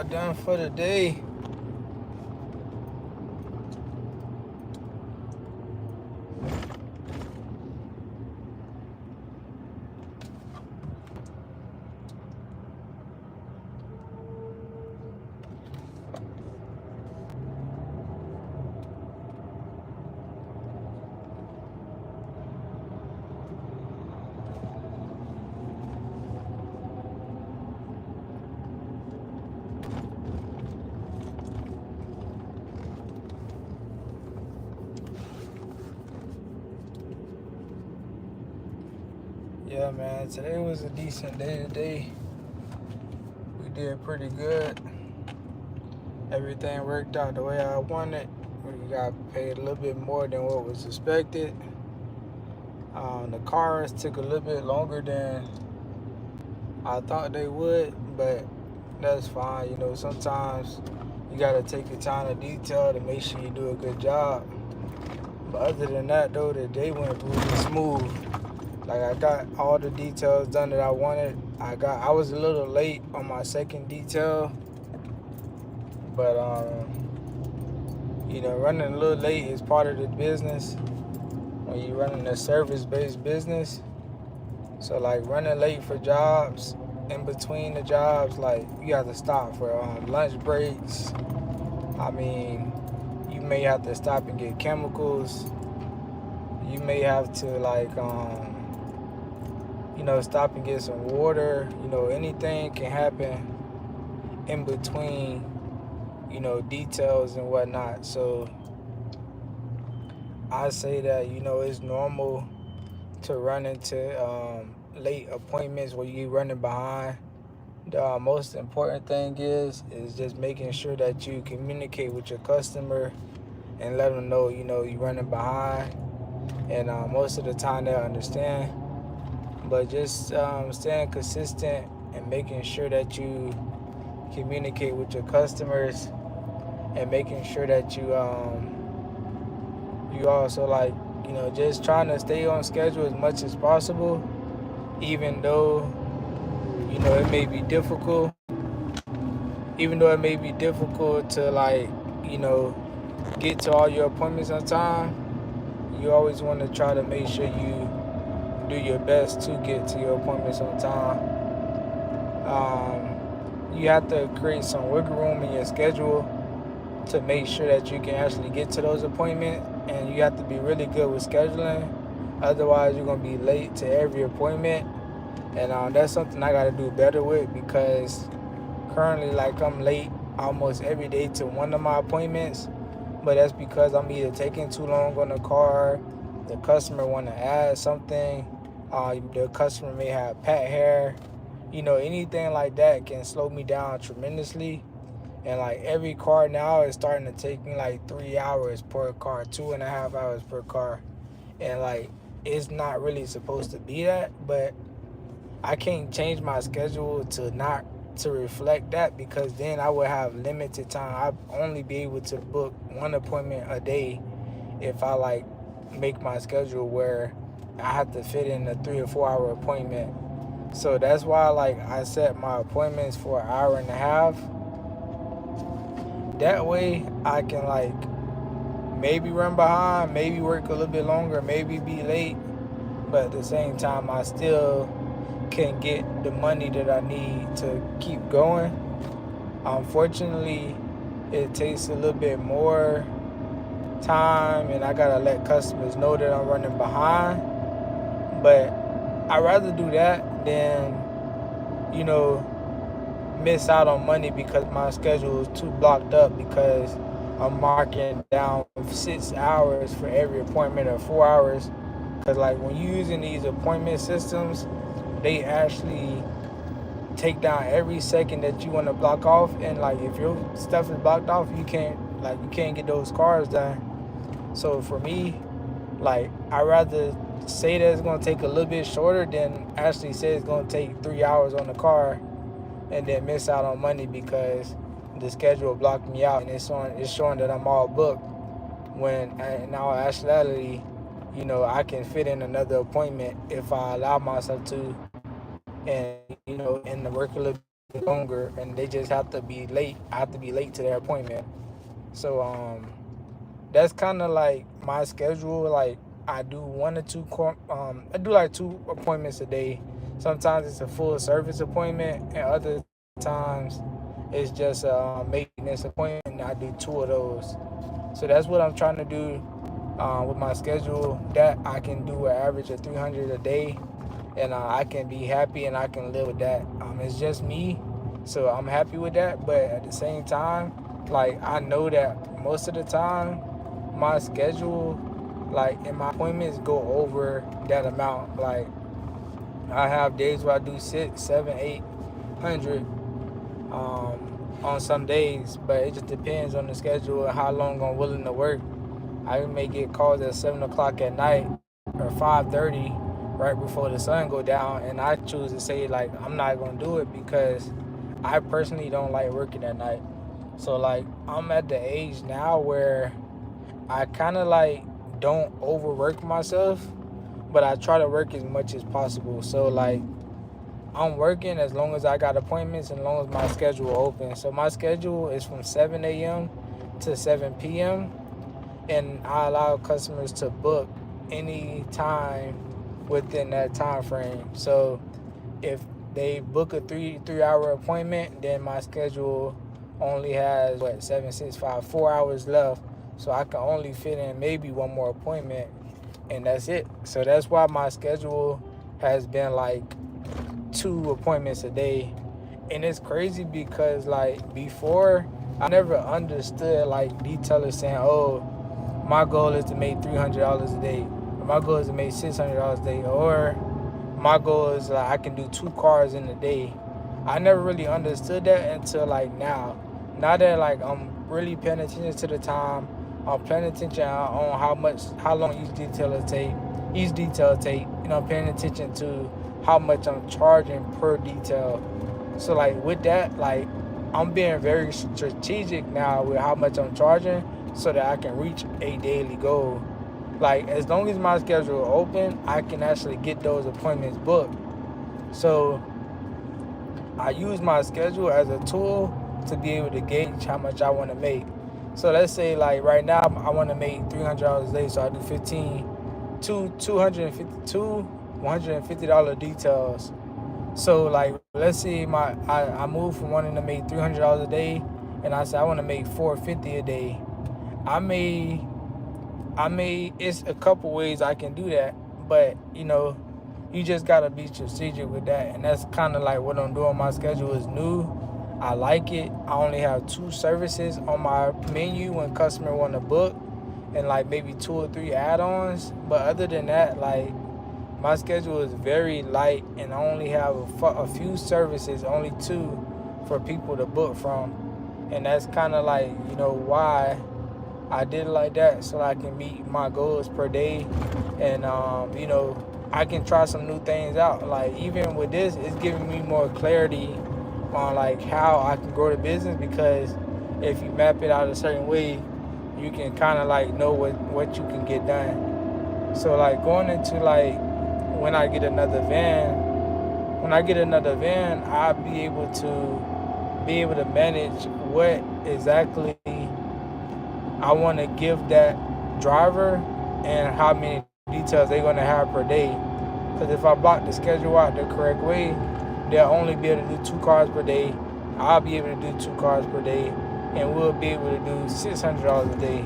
about done for the day. Yeah, man, today was a decent day today. We did pretty good. Everything worked out the way I wanted. We got paid a little bit more than what was expected. The cars took a little bit longer than I thought they would, but that's fine. You know, sometimes you gotta take your time to detail to make sure you do a good job. But other than that, though, the day went really smooth. Like, I got all the details done that I wanted. I was a little late on my second detail, but you know, running a little late is part of the business when you're running a service-based business. So like running late for jobs, in between the jobs, like you have to stop for lunch breaks. I mean, you may have to stop and get chemicals. You may have to like you know, stop and get some water. You know, anything can happen in between, you know, details and whatnot. So I say that, you know, it's normal to run into late appointments where you're running behind. The most important thing is just making sure that you communicate with your customer and let them know, you know, you're running behind. And most of the time they'll understand. But just staying consistent and making sure that you communicate with your customers and making sure that you also, like, you know, just trying to stay on schedule as much as possible, even though, you know, it may be difficult. Even though it may be difficult to, like, you know, get to all your appointments on time, you always want to try to make sure you do your best to get to your appointments on time. You have to create some wiggle room in your schedule to make sure that you can actually get to those appointments, and you have to be really good with scheduling. Otherwise, you're gonna be late to every appointment, and that's something I gotta do better with, because currently, like, I'm late almost every day to one of my appointments, but that's because I'm either taking too long on the car, the customer want to add something, the customer may have pat hair, you know, anything like that can slow me down tremendously. And like every car now is starting to take me like 3 hours per car, 2.5 hours per car. And like, it's not really supposed to be that, but I can't change my schedule to reflect that, because then I would have limited time. I'd only be able to book one appointment a day if I like make my schedule where I have to fit in a 3 or 4 hour appointment. So that's why, like, I set my appointments for an hour and a half. That way I can, like, maybe run behind, maybe work a little bit longer, maybe be late, but at the same time I still can get the money that I need to keep going. Unfortunately, it takes a little bit more time, and I gotta let customers know that I'm running behind. But I'd rather do that than, you know, miss out on money because my schedule is too blocked up, because I'm marking down 6 hours for every appointment, or 4 hours. Because like when you're using these appointment systems, they actually take down every second that you want to block off, and like if your stuff is blocked off, you can't get those cars done. So for me, like, I rather say that it's gonna take a little bit shorter than actually say it's gonna take 3 hours on the car and then miss out on money because the schedule blocked me out, and it's showing that I'm all booked, when in all actuality, you know, I can fit in another appointment if I allow myself to, and, you know, and work a little bit longer, and they just have to be late. I have to be late to their appointment. So that's kind of like my schedule. Like I do one or two. I do like 2 appointments a day. Sometimes it's a full service appointment, and other times it's just a maintenance appointment. And I do 2 of those. So that's what I'm trying to do with my schedule. That I can do an average of 300 a day, and I can be happy and I can live with that. It's just me, so I'm happy with that. But at the same time, like I know that most of the time, my schedule, like and my appointments go over that amount. Like I have days where I do 6, 7, 800 on some days, but it just depends on the schedule and how long I'm willing to work. I may get calls at 7 o'clock at night or 5:30 right before the sun go down, and I choose to say like I'm not gonna do it because I personally don't like working at night. So like I'm at the age now where I kind of like don't overwork myself, but I try to work as much as possible. So like I'm working as long as I got appointments and as long as my schedule open. So my schedule is from 7 a.m. to 7 p.m. and I allow customers to book any time within that time frame. So if they book a three hour appointment, then my schedule only has 7, 6, 5, 4 hours left. So I can only fit in maybe one more appointment, and that's it. So that's why my schedule has been like 2 appointments a day. And it's crazy because like before I never understood like detailers saying, oh, my goal is to make $300 a day, or my goal is to make $600 a day, or my goal is like I can do 2 cars in a day. I never really understood that until like now. Now that like I'm really paying attention to the time, I'm paying attention on how long each detail take, and I'm paying attention to how much I'm charging per detail. So like with that, like I'm being very strategic now with how much I'm charging so that I can reach a daily goal. Like as long as my schedule is open, I can actually get those appointments booked. So I use my schedule as a tool to be able to gauge how much I want to make. So let's say like right now I want to make $300 a day, so I do 15, 252 $150 details. So like let's say I moved from wanting to make $300 a day, and I said I want to make $450 a day. I may it's a couple ways I can do that, but you just gotta be strategic with that, and that's kind of like what I'm doing. My schedule is new. I like it. I only have 2 services on my menu when customer want to book, and like maybe 2 or 3 add-ons. But other than that, like my schedule is very light, and I only have a few services, only 2 for people to book from, and that's kind of like why I did it like that, so I can meet my goals per day, and I can try some new things out. Like even with this, it's giving me more clarity on like how I can grow the business, because if you map it out a certain way, you can kind of like know what you can get done. So like going into like when I get another van, I'll be able to manage what exactly I want to give that driver and how many details they're going to have per day. Because if I block the schedule out the correct way, they'll only be able to do 2 cars per day. I'll be able to do 2 cars per day, and we'll be able to do $600 a day.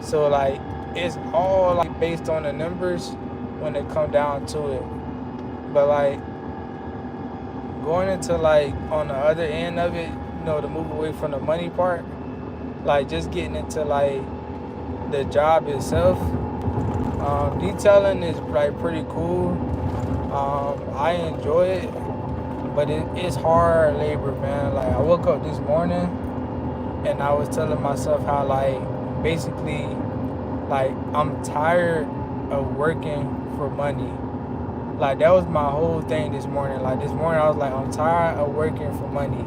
So like it's all like based on the numbers when it come down to it. But like going into like on the other end of it, to move away from the money part, like just getting into like the job itself. Detailing is like pretty cool. I enjoy it, but it's hard labor, man. Like I woke up this morning and I was telling myself how like basically like I'm tired of working for money. Like that was my whole thing this morning. Like this morning I was like, I'm tired of working for money.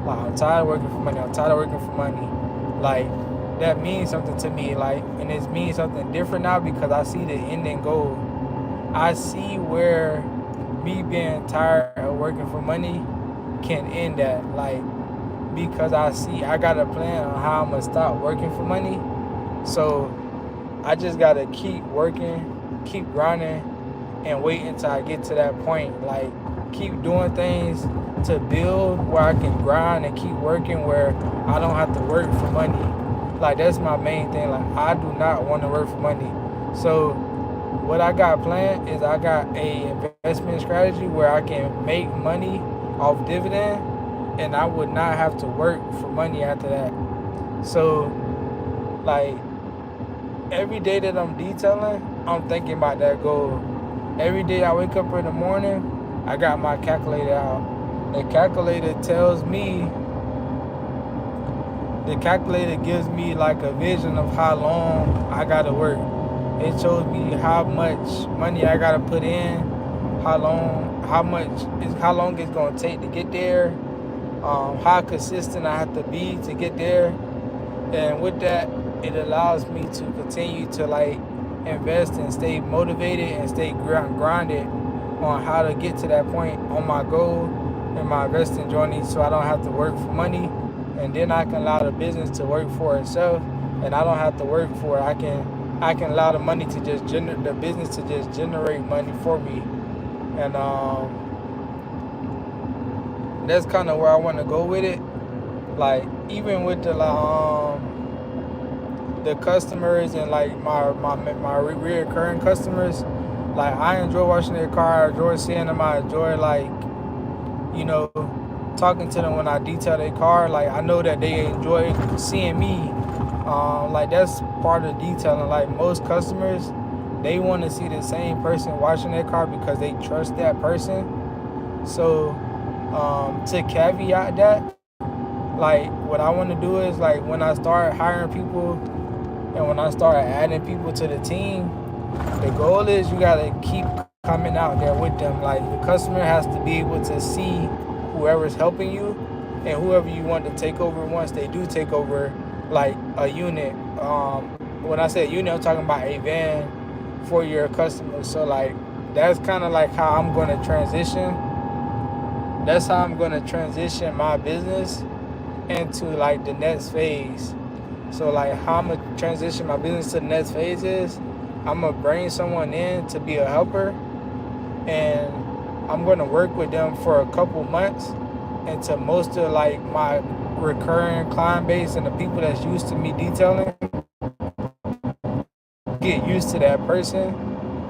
Like I'm tired of working for money. I'm tired of working for money. Like that means something to me. Like, and it means something different now because I see the ending goal. I see where me being tired of working for money can end that. Like, because I got a plan on how I'm gonna stop working for money. So I just gotta keep working, keep grinding, and wait until I get to that point. Like, keep doing things to build where I can grind and keep working where I don't have to work for money. Like, that's my main thing. Like, I do not want to work for money. So what I got planned is I got a investment strategy where I can make money off dividend, and I would not have to work for money after that. So, like, every day that I'm detailing, I'm thinking about that goal. Every day I wake up in the morning, I got my calculator out. The calculator gives me like a vision of how long I gotta work. It shows me how much money I gotta put in, how long it's gonna take to get there, how consistent I have to be to get there. And with that, it allows me to continue to like invest and stay motivated and stay grounded on how to get to that point on my goal in my investing journey, so I don't have to work for money, and then I can allow the business to work for itself, and I don't have to work for it. I can allow the money to just the business to just generate money for me, and that's kind of where I want to go with it. Like, even with the customers and like my reoccurring customers, like, I enjoy washing their car. I enjoy seeing them. I enjoy, like, you know, talking to them when I detail their car. Like, I know that they enjoy seeing me. Like, that's part of detailing. Like, most customers, they want to see the same person washing their car because they trust that person. So to caveat that, like, what I want to do is, like, when I start hiring people and when I start adding people to the team, the goal is you gotta keep coming out there with them. Like, the customer has to be able to see whoever's helping you and whoever you want to take over once they do take over, like, a unit. When I say unit, I'm talking about a van for your customers. So, like, that's kind of like how I'm going to transition. That's how I'm going to transition my business into, like, the next phase. So, like, how I'm going to transition my business to the next phase is I'm going to bring someone in to be a helper, and I'm going to work with them for a couple months until most of, like, my recurring client base and the people that's used to me detailing get used to that person.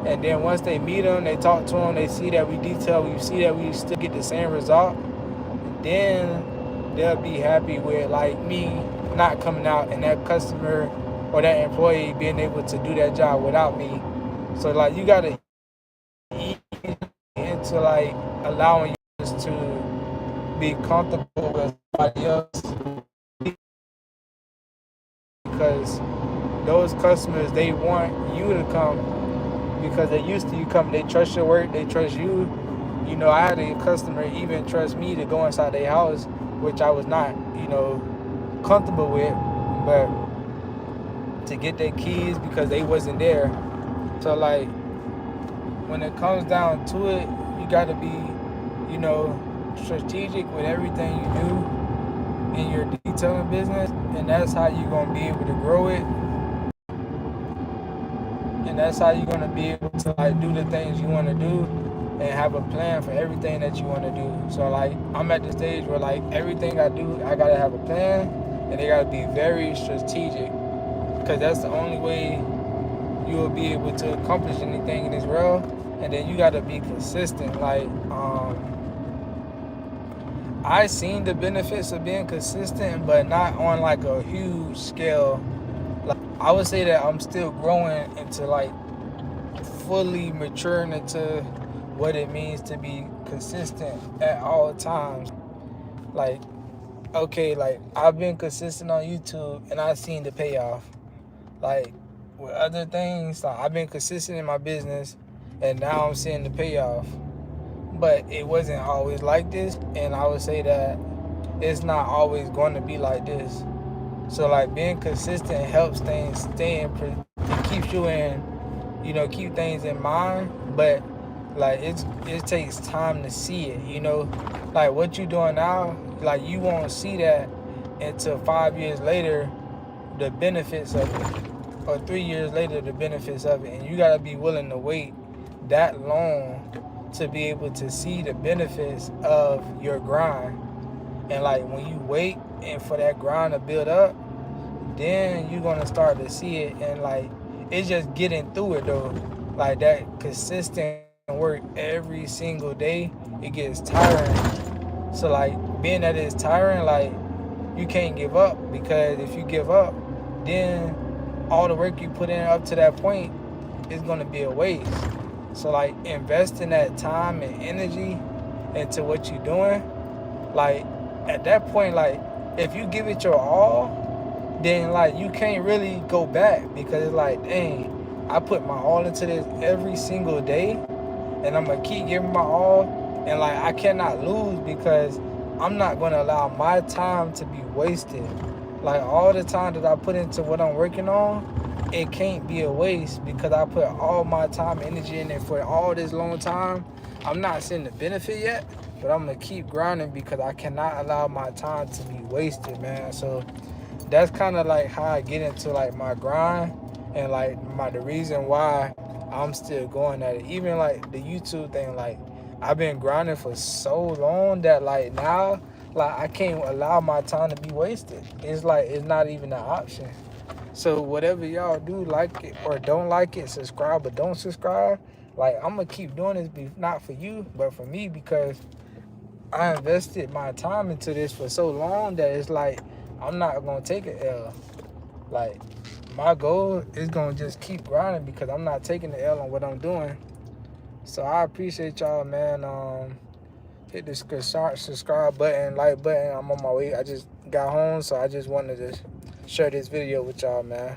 And then once they meet them, they talk to them, they see that we detail, we see that we still get the same result, then they'll be happy with, like, me not coming out and that customer or that employee being able to do that job without me. So, like, you gotta ease into, like, allowing you to be comfortable with somebody else, because those customers, they want you to come because they're used to you coming. They trust your work, they trust you. You know, I had a customer even trust me to go inside their house, which I was not, comfortable with, but to get their keys because they wasn't there. So, like, when it comes down to it, you gotta be, strategic with everything you do in your detailing business, and that's how you're gonna be able to grow it, and that's how you're gonna be able to, like, do the things you want to do and have a plan for everything that you want to do. So, like, I'm at the stage where, like, everything I do, I gotta have a plan, and they gotta be very strategic, because that's the only way you will be able to accomplish anything in this world. And then you gotta be consistent. Like, I seen the benefits of being consistent, but not on, like, a huge scale. Like, I would say that I'm still growing into, like, fully maturing into what it means to be consistent at all times. Like, okay, like, I've been consistent on YouTube and I've seen the payoff. Like, with other things, like, I've been consistent in my business and now I'm seeing the payoff. But it wasn't always like this, and I would say that it's not always going to be like this. So, like, being consistent helps things stay in, it keeps you in, keep things in mind, but Like it takes time to see it, you know. Like what you doing now, like you won't see that until 5 years later, the benefits of it, or 3 years later, the benefits of it. And you gotta be willing to wait that long to be able to see the benefits of your grind. And like when you wait and for that grind to build up, then you're gonna start to see it. And like it's just getting through it though. Like that consistent work every single day, it gets tiring. So like being that it's tiring, like you can't give up, because if you give up, then all the work you put in up to that point is gonna be a waste. So like investing that time and energy into what you're doing, like at that point, like if you give it your all, then like you can't really go back, because it's like, dang, I put my all into this every single day, and I'm gonna keep giving my all, and like I cannot lose, because I'm not gonna allow my time to be wasted. Like all the time that I put into what I'm working on, it can't be a waste, because I put all my time and energy in it for all this long time. I'm not seeing the benefit yet, but I'm gonna keep grinding, because I cannot allow my time to be wasted, man. So that's kind of like how I get into like my grind, and like the reason why I'm still going at it. Even like the YouTube thing, like I've been grinding for so long that like now, like I can't allow my time to be wasted. It's like it's not even an option. So whatever y'all do, like it or don't like it, subscribe or don't subscribe, like I'm gonna keep doing this, not for you, but for me, because I invested my time into this for so long that it's like I'm not gonna take an L. Like my goal is gonna just keep grinding, because I'm not taking the L on what I'm doing. So I appreciate y'all, man. Hit the subscribe button, like button. I'm on my way. I just got home, so I just wanted to share this video with y'all, man.